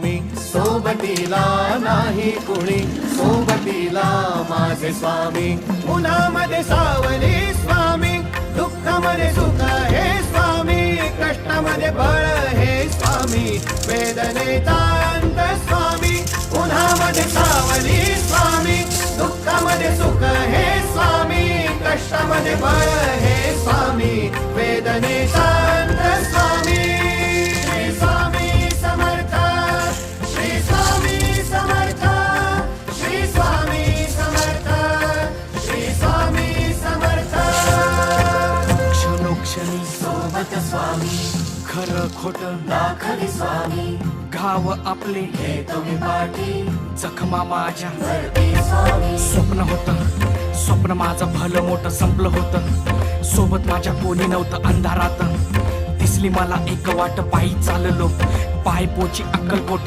मी सोबतीला नाही कुणी, सोबतीला माझे स्वामी. उन्हामध्ये सावली स्वामी, दुःखामध्ये सुख हे स्वामी, कष्टामध्ये बळ हे स्वामी, वेदनेचा अंत स्वामी. उन्हामध्ये सावली स्वामी, दुःखामध्ये सुख हे स्वामी, कष्टामध्ये बळ हे स्वामी, वेदनेचा अंत स्वामी. श्री स्वामी समर्थ, श्री स्वामी समर्थ, श्री स्वामी समर्थ, श्री स्वामी समर्थ. क्षणोक्षणी सोबत स्वामी, खरं खोटं दाखवी स्वामी, घाव आपले घेतो मी पाठी, जखमा माझ्या भरती स्वामी. स्वप्न होतं, स्वप्न माझं भलं मोठं संपलं होतं. सोबत माझ्या कोणी नव्हतं अंधारात. दिसली मला एक वाट, पायी चाललो पाय पोची अक्कलकोट.